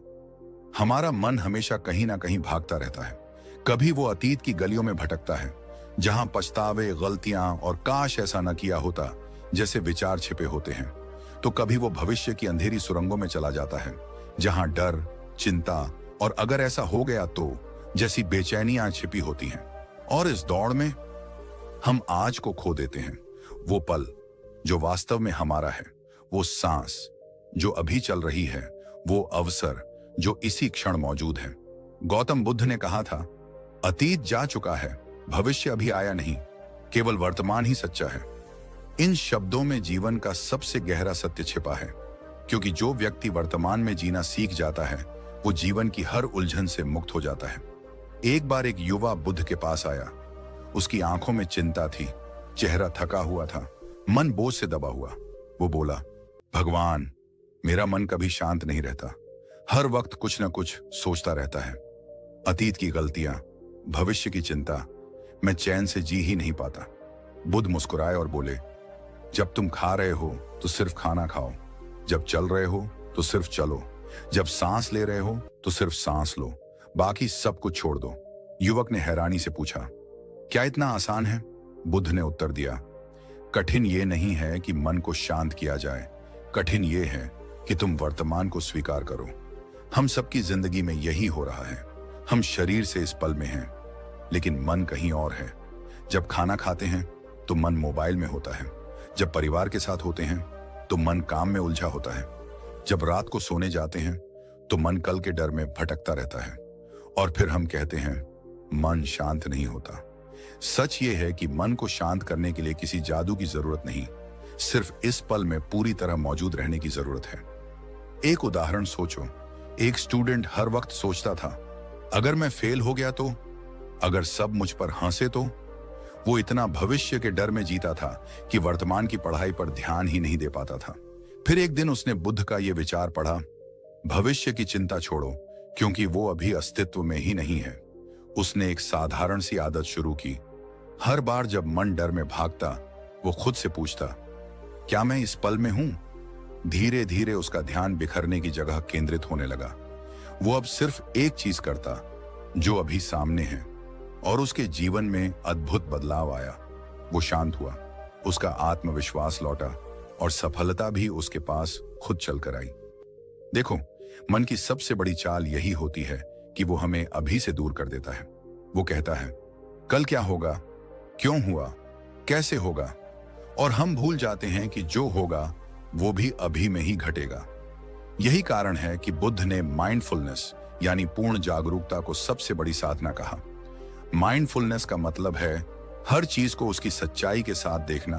हमारा मन हमेशा कहीं ना कहीं भागता रहता है। कभी वो अतीत की गलियों में भटकता है, जहां पछतावे, गलतियां और काश ऐसा न किया होता जैसे विचार छिपे होते हैं। तो कभी वो भविष्य की अंधेरी सुरंगों में चला जाता है, जहां डर, चिंता और अगर ऐसा हो गया तो जैसी बेचैनियां छिपी होती हैं। और इस दौड़ में हम आज को खो देते हैं, वो पल जो वास्तव में हमारा है, वो सांस जो अभी चल रही है, वो अवसर जो इसी क्षण मौजूद है। गौतम बुद्ध ने कहा था, अतीत जा चुका है, भविष्य अभी आया नहीं, केवल वर्तमान ही सच्चा है। इन शब्दों में जीवन का सबसे गहरा सत्य छिपा है, क्योंकि जो व्यक्ति वर्तमान में जीना सीख जाता है वो जीवन की हर उलझन से मुक्त हो जाता है। एक बार एक युवा बुद्ध के पास आया। उसकी आंखों में चिंता थी, चेहरा थका हुआ था, मन बोझ से दबा हुआ। वो बोला, भगवान, मेरा मन कभी शांत नहीं रहता, हर वक्त कुछ न कुछ सोचता रहता है। अतीत की गलतियां, भविष्य की चिंता, मैं चैन से जी ही नहीं पाता। बुद्ध मुस्कुराए और बोले, जब तुम खा रहे हो तो सिर्फ खाना खाओ, जब चल रहे हो तो सिर्फ चलो, जब सांस ले रहे हो तो सिर्फ सांस लो, बाकी सब कुछ छोड़ दो। युवक ने हैरानी से पूछा, क्या इतना आसान है? बुद्ध ने उत्तर दिया, कठिन ये नहीं है कि मन को शांत किया जाए, कठिन ये है कि तुम वर्तमान को स्वीकार करो। हम सबकी जिंदगी में यही हो रहा है। हम शरीर से इस पल में हैं, लेकिन मन कहीं और है। जब खाना खाते हैं तो मन मोबाइल में होता है, जब परिवार के साथ होते हैं तो मन काम में उलझा होता है, जब रात को सोने जाते हैं तो मन कल के डर में भटकता रहता है। और फिर हम कहते हैं मन शांत नहीं होता। सच ये है कि मन को शांत करने के लिए किसी जादू की जरूरत नहीं, सिर्फ इस पल में पूरी तरह मौजूद रहने की जरूरत है। एक उदाहरण सोचो, एक स्टूडेंट हर वक्त सोचता था, अगर मैं फेल हो गया तो, अगर सब मुझ पर हंसे तो। वो इतना भविष्य के डर में जीता था कि वर्तमान की पढ़ाई पर ध्यान ही नहीं दे पाता था। फिर एक दिन उसने बुद्ध का ये विचार पढ़ा, भविष्य की चिंता छोड़ो, क्योंकि वो अभी अस्तित्व में ही नहीं है। उसने एक साधारण सी आदत शुरू की। हर बार जब मन डर में भागता, वो खुद से पूछता, क्या मैं इस पल में हूं? धीरे धीरे उसका ध्यान बिखरने की जगह केंद्रित होने लगा। वो अब सिर्फ एक चीज करता जो अभी सामने है, और उसके जीवन में अद्भुत बदलाव आया। वो शांत हुआ, उसका आत्मविश्वास लौटा और सफलता भी उसके पास खुद चलकर आई। देखो, मन की सबसे बड़ी चाल यही होती है कि वो हमें अभी से दूर कर देता है। वो कहता है, कल क्या होगा, क्यों हुआ, कैसे होगा, और हम भूल जाते हैं कि जो होगा वो भी अभी में ही घटेगा। यही कारण है कि बुद्ध ने माइंडफुलनेस यानी पूर्ण जागरूकता को सबसे बड़ी साधना कहा। माइंडफुलनेस का मतलब है हर चीज को उसकी सच्चाई के साथ देखना,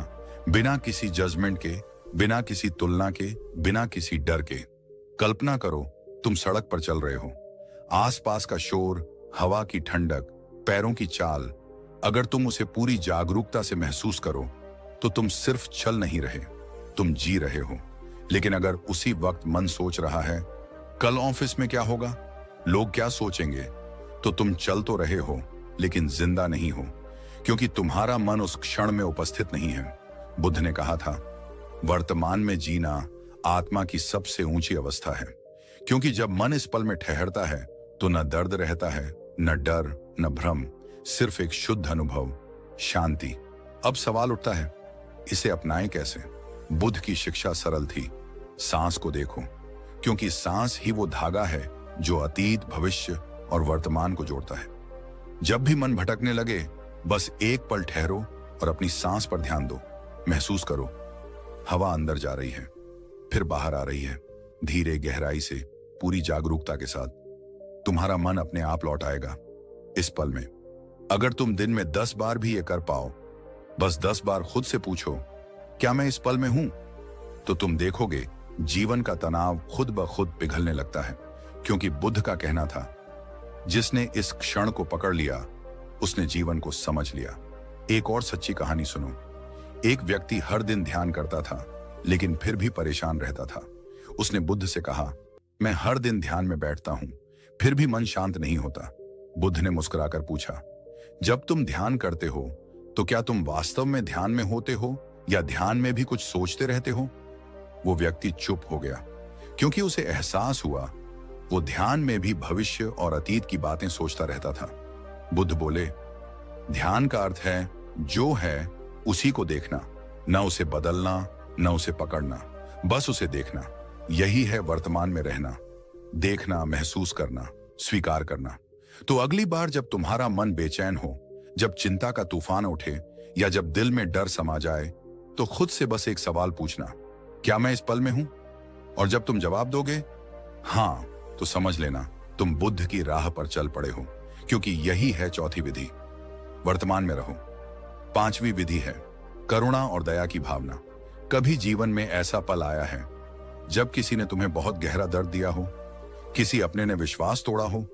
बिना किसी जजमेंट के, बिना किसी तुलना के, बिना किसी डर के। कल्पना करो तुम सड़क पर चल रहे हो, आसपास का शोर, हवा की ठंडक, पैरों की चाल, अगर तुम उसे पूरी जागरूकता से महसूस करो तो तुम सिर्फ चल नहीं रहे, तुम जी रहे हो। लेकिन अगर उसी वक्त मन सोच रहा है कल ऑफिस में क्या होगा, लोग क्या सोचेंगे, तो तुम चल तो रहे हो लेकिन जिंदा नहीं हो, क्योंकि तुम्हारा मन उस क्षण में उपस्थित नहीं है। बुद्ध ने कहा था, वर्तमान में जीना आत्मा की सबसे ऊंची अवस्था है, क्योंकि जब मन इस पल में ठहरता है तो न दर्द रहता है, न डर, न भ्रम, सिर्फ एक शुद्ध अनुभव, शांति। अब सवाल उठता है, इसे अपनाएं कैसे? बुद्ध की शिक्षा सरल थी, सांस को देखो, क्योंकि सांस ही वो धागा है जो अतीत, भविष्य और वर्तमान को जोड़ता है। जब भी मन भटकने लगे, बस एक पल ठहरो और अपनी सांस पर ध्यान दो। महसूस करो, हवा अंदर जा रही है, फिर बाहर आ रही है, धीरे, गहराई से, पूरी जागरूकता के साथ। तुम्हारा मन अपने आप लौट आएगा इस पल में। अगर तुम दिन में 10 बार भी ये कर पाओ, बस 10 बार खुद से पूछो, क्या मैं इस पल में हूं? तो तुम देखोगे जीवन का तनाव खुद ब खुद पिघलने लगता है, क्योंकि बुद्ध का कहना था, जिसने इस क्षण को पकड़ लिया उसने जीवन को समझ लिया। एक और सच्ची कहानी सुनो। एक व्यक्ति हर दिन ध्यान करता था, लेकिन फिर भी परेशान रहता था। उसने बुद्ध से कहा, मैं हर दिन ध्यान में बैठता हूं, फिर भी मन शांत नहीं होता। बुद्ध ने मुस्कुराकर पूछा, जब तुम ध्यान करते हो तो क्या तुम वास्तव में ध्यान में होते हो या ध्यान में भी कुछ सोचते रहते हो? वो व्यक्ति चुप हो गया, क्योंकि उसे एहसास हुआ वो ध्यान में भी भविष्य और अतीत की बातें सोचता रहता था। बुद्ध बोले, ध्यान का अर्थ है जो है उसी को देखना, न उसे बदलना, न उसे पकड़ना, बस उसे देखना। यही है वर्तमान में रहना, देखना, महसूस करना, स्वीकार करना। तो अगली बार जब तुम्हारा मन बेचैन हो, जब चिंता का तूफान उठे या जब दिल में डर समा जाए, तो खुद से बस एक सवाल पूछना, क्या मैं इस पल में हूं? और जब तुम जवाब दोगे हां, तो समझ लेना तुम बुद्ध की राह पर चल पड़े हो, क्योंकि यही है चौथी विधि, वर्तमान में रहो। पांचवी विधि है करुणा और दया की भावना। कभी जीवन में ऐसा पल आया है जब किसी ने तुम्हें बहुत गहरा दर्द दिया हो, किसी अपने ने विश्वास तोड़ा हो,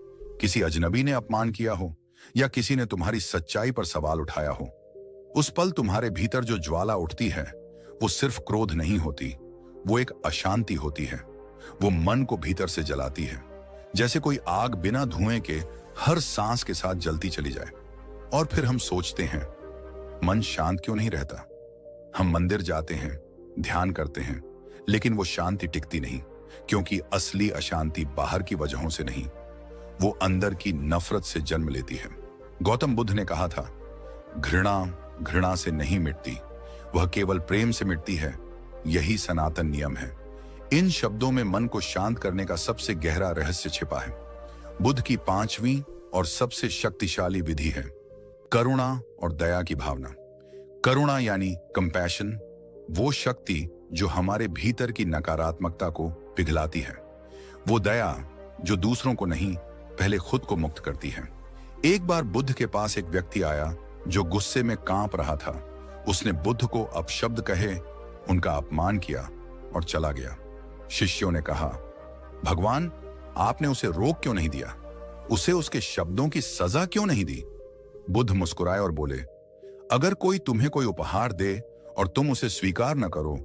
किसी अजनबी ने अपमान किया हो, या किसी ने तुम्हारी सच्चाई पर सवाल उठाया हो? उस पल तुम्हारे भीतर जो ज्वाला उठती है वो सिर्फ क्रोध नहीं होती, वो एक अशांति होती है। वो मन को भीतर से जलाती है, जैसे कोई आग बिना धुएं के हर सांस के साथ जलती चली जाए। और फिर हम सोचते हैं, मन शांत क्यों नहीं रहता? हम मंदिर जाते हैं, ध्यान करते हैं, लेकिन वो शांति टिकती नहीं, क्योंकि असली अशांति बाहर की वजहों से नहीं, वो अंदर की नफरत से जन्म लेती है। गौतम बुद्ध ने कहा था, घृणा घृणा से नहीं मिटती, वह केवल प्रेम से मिटती है। यही सनातन नियम है। इन शब्दों में मन को शांत करने का सबसे गहरा रहस्य छिपा है। बुद्ध की पांचवी और सबसे शक्तिशाली विधि है करुणा और दया की भावना। करुणा यानी कंपैशन, वो शक्ति जो हमारे भीतर की नकारात्मकता को पिघलाती है। वो दया जो दूसरों को नहीं, पहले खुद को मुक्त करती है। एक बार बुद्ध के पास एक व्यक्ति आया जो गुस्से में कांप रहा था। उसने बुद्ध को अपशब्द कहे, उनका अपमान किया और चला गया। शिष्यों ने कहा, भगवान, आपने उसे रोक क्यों नहीं दिया? उसे उसके शब्दों की सजा क्यों नहीं दी? बुद्ध मुस्कुराए और बोले, अगर कोई तुम्हें कोई उपहार दे और तुम उसे स्वीकार न करो,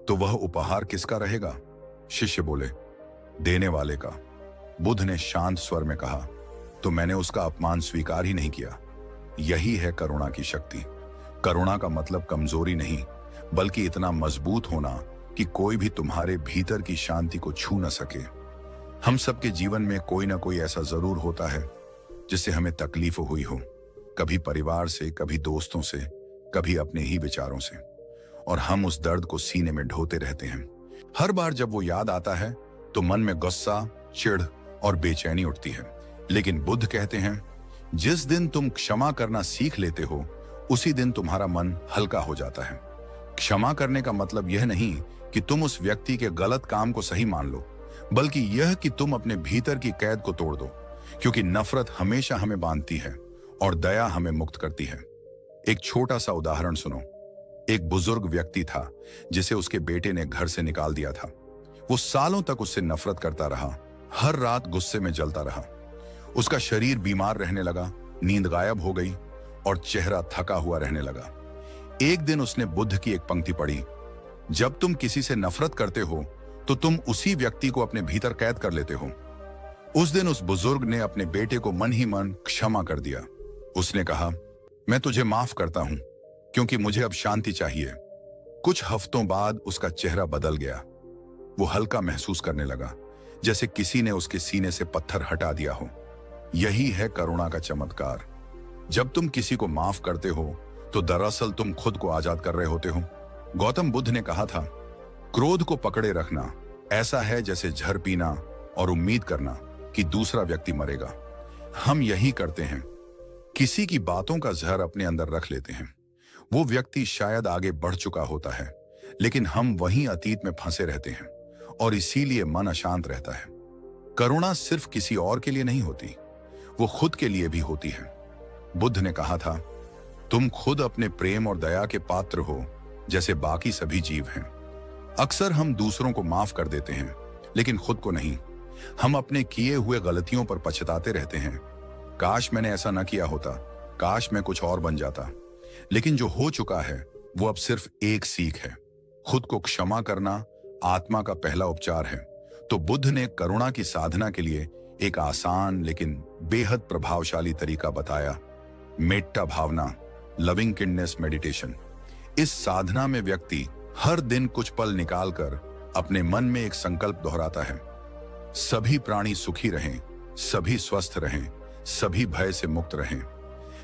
तो वह उपहार किसका रहेगा? शिष्य बोले, देने वाले का। बुद्ध ने शांत स्वर में कहा, तो मैंने उसका अपमान स्वीकार ही नहीं किया। यही है करुणा की शक्ति। करुणा का मतलब कमजोरी नहीं, बल्कि इतना मजबूत होना कि कोई भी तुम्हारे भीतर की शांति को छू न सके। हम सबके जीवन में कोई ना कोई ऐसा जरूर होता है जिससे हमें तकलीफ हुई हो, कभी परिवार से, कभी दोस्तों से, कभी अपने ही विचारों से, और हम उस दर्द को सीने में ढोते रहते हैं। हर बार जब वो याद आता है तो मन में गुस्सा, चिढ़ और बेचैनी उठती है। लेकिन बुद्ध कहते हैं, जिस दिन तुम क्षमा करना सीख लेते हो, उसी दिन तुम्हारा मन हल्का हो जाता है। क्षमा करने का मतलब यह नहीं कि तुम उस व्यक्ति के गलत काम को सही मान लो, बल्कि यह कि तुम अपने भीतर की कैद को तोड़ दो, क्योंकि नफरत हमेशा हमें बांधती है और दया हमें मुक्त करती है। एक छोटा सा उदाहरण सुनो। एक बुजुर्ग व्यक्ति था जिसे उसके बेटे ने घर से निकाल दिया था। वो सालों तक उससे नफरत करता रहा, हर रात गुस्से में जलता रहा। उसका शरीर बीमार रहने लगा, नींद गायब हो गई और चेहरा थका हुआ रहने लगा। एक दिन उसने बुद्ध की एक पंक्ति पढ़ी, जब तुम किसी से नफरत करते हो तो तुम उसी व्यक्ति को अपने भीतर कैद कर लेते हो। उस दिन उस बुजुर्ग ने अपने बेटे को मन ही मन क्षमा कर दिया। उसने कहा, मैं तुझे माफ करता हूं क्योंकि मुझे अब शांति चाहिए। कुछ हफ्तों बाद उसका चेहरा बदल गया। वो हल्का महसूस करने लगा, जैसे किसी ने उसके सीने से पत्थर हटा दिया हो। यही है करुणा का चमत्कार। जब तुम किसी को माफ करते हो तो दरअसल तुम खुद को आजाद कर रहे होते हो। गौतम बुद्ध ने कहा था, क्रोध को पकड़े रखना ऐसा है जैसे जहर पीना और उम्मीद करना कि दूसरा व्यक्ति मरेगा। हम यही करते हैं, किसी की बातों का जहर अपने अंदर रख लेते हैं। वो व्यक्ति शायद आगे बढ़ चुका होता है, लेकिन हम वहीं अतीत में फंसे रहते हैं और इसीलिए मन अशांत रहता है। करुणा सिर्फ किसी और के लिए नहीं होती, वो खुद के लिए भी होती है। बुद्ध ने कहा था, तुम खुद अपने प्रेम और दया के पात्र हो जैसे बाकी सभी जीव हैं। अक्सर हम दूसरों को माफ कर देते हैं, लेकिन खुद को नहीं। हम अपने किए हुए गलतियों पर पछताते रहते हैं। काश मैंने ऐसा न किया होता, काश मैं कुछ और बन जाता। लेकिन जो हो चुका है वो अब सिर्फ एक सीख है। खुद को क्षमा करना आत्मा का पहला उपचार है। तो बुद्ध ने करुणा की साधना के लिए एक आसान लेकिन बेहद प्रभावशाली तरीका बताया, मेट्टा भावना, लविंग किंडनेस मेडिटेशन। इस साधना में व्यक्ति हर दिन कुछ पल निकालकर अपने मन में एक संकल्प दोहराता है, सभी प्राणी सुखी रहें, सभी स्वस्थ रहें, सभी भय से मुक्त रहें।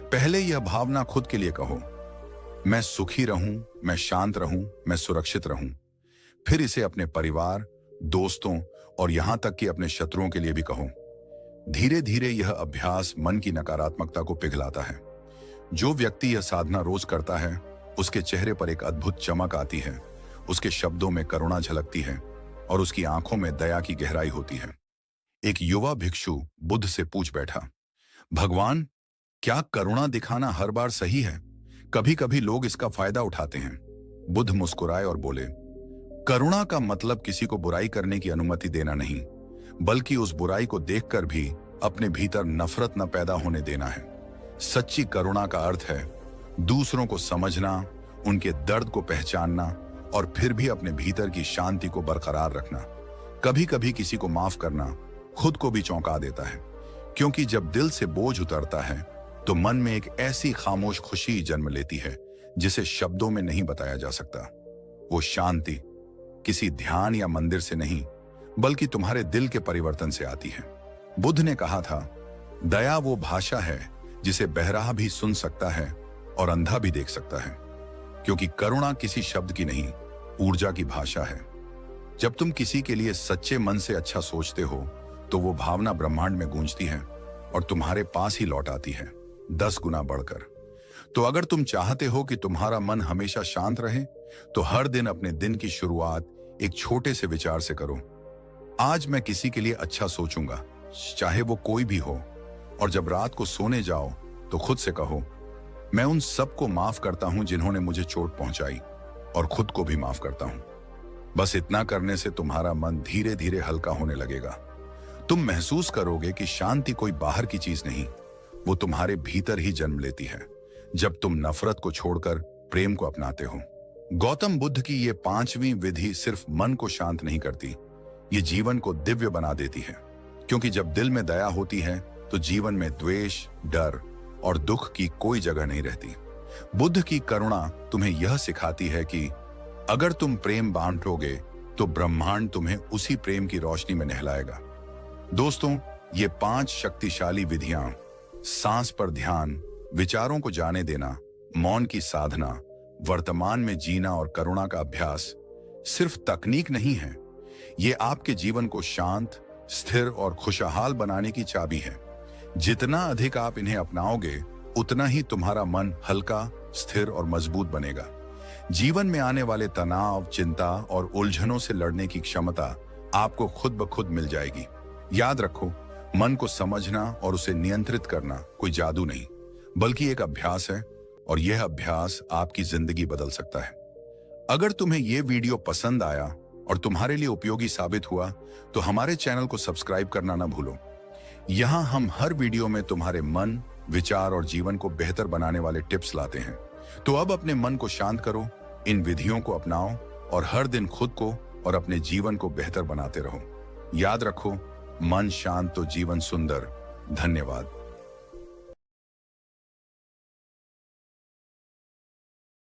पहले यह भावना खुद के लिए कहो, मैं सुखी रहूं, मैं शांत रहूं, मैं सुरक्षित रहूं। फिर इसे अपने परिवार, दोस्तों और यहां तक कि अपने शत्रुओं के लिए भी कहो। धीरे धीरे यह अभ्यास मन की नकारात्मकता को पिघलाता है। जो व्यक्ति यह साधना रोज करता है, उसके चेहरे पर एक अद्भुत चमक आती है, उसके शब्दों में करुणा झलकती है और उसकी आंखों में दया की गहराई होती है। एक युवा भिक्षु बुद्ध से पूछ बैठा, भगवान, क्या करुणा दिखाना हर बार सही है? कभी कभी लोग इसका फायदा उठाते हैं। बुद्ध मुस्कुराए और बोले, करुणा का मतलब किसी को बुराई करने की अनुमति देना नहीं, बल्कि उस बुराई को देखकर भी अपने भीतर नफरत न पैदा होने देना है। सच्ची करुणा का अर्थ है दूसरों को समझना, उनके दर्द को पहचानना और फिर भी अपने भीतर की शांति को बरकरार रखना। कभी कभी किसी को माफ करना खुद को भी चौंका देता है, क्योंकि जब दिल से बोझ उतरता है तो मन में एक ऐसी खामोश खुशी जन्म लेती है जिसे शब्दों में नहीं बताया जा सकता। वो शांति किसी ध्यान या मंदिर से नहीं, बल्कि तुम्हारे दिल के परिवर्तन से आती है। बुद्ध ने कहा था, दया वो भाषा है जिसे बहरा भी सुन सकता है और अंधा भी देख सकता है, क्योंकि करुणा किसी शब्द की नहीं, ऊर्जा की भाषा है। जब तुम किसी के लिए सच्चे मन से अच्छा सोचते हो तो वो भावना ब्रह्मांड में गूंजती है और तुम्हारे पास ही लौट आती है 10 गुना बढ़कर। तो अगर तुम चाहते हो कि तुम्हारा मन हमेशा शांत रहे, तो हर दिन अपने दिन की शुरुआत एक छोटे से विचार से करो। आज मैं किसी के लिए अच्छा सोचूंगा, चाहे वो कोई भी हो। और जब रात को सोने जाओ तो खुद से कहो, मैं उन सबको माफ करता हूं जिन्होंने मुझे चोट पहुंचाई, और खुद को भी माफ करता हूं। बस इतना करने से तुम्हारा मन धीरे धीरे हल्का होने लगेगा। तुम महसूस करोगे कि शांति कोई बाहर की चीज नहीं, वो तुम्हारे भीतर ही जन्म लेती है जब तुम नफरत को छोड़कर प्रेम को अपनाते हो। गौतम बुद्ध की ये 5वीं विधि सिर्फ मन को शांत नहीं करती, ये जीवन को दिव्य बना देती है। क्योंकि जब दिल में दया होती है तो जीवन में द्वेष, डर और दुख की कोई जगह नहीं रहती। बुद्ध की करुणा तुम्हें यह सिखाती है कि अगर तुम प्रेम बांटोगे तो ब्रह्मांड तुम्हें उसी प्रेम की रोशनी में नहलाएगा। दोस्तों, ये 5 शक्तिशाली विधियां, सांस पर ध्यान, विचारों को जाने देना, मौन की साधना, वर्तमान में जीना और करुणा का अभ्यास सिर्फ तकनीक नहीं है, ये आपके जीवन को शांत, स्थिर और खुशहाल बनाने की चाबी है। जितना अधिक आप इन्हें अपनाओगे, उतना ही तुम्हारा मन हल्का, स्थिर और मजबूत बनेगा। जीवन में आने वाले तनाव, चिंता और उलझनों से लड़ने की क्षमता आपको खुद ब खुद मिल जाएगी। याद रखो, मन को समझना और उसे नियंत्रित करना कोई जादू नहीं, बल्कि एक अभ्यास है, और यह अभ्यास आपकी जिंदगी बदल सकता है। अगर तुम्हें यह वीडियो पसंद आया और तुम्हारे लिए उपयोगी साबित हुआ, तो हमारे चैनल को सब्सक्राइब करना ना भूलो। यहाँ हम हर वीडियो में तुम्हारे मन, विचार और जीवन को बेहतर बनाने वाले टिप्स लाते हैं। तो अब अपने मन को शांत करो, इन विधियों को अपनाओ और हर दिन खुद को और अपने जीवन को बेहतर बनाते रहो। याद रखो, मन शांत तो जीवन सुंदर। धन्यवाद।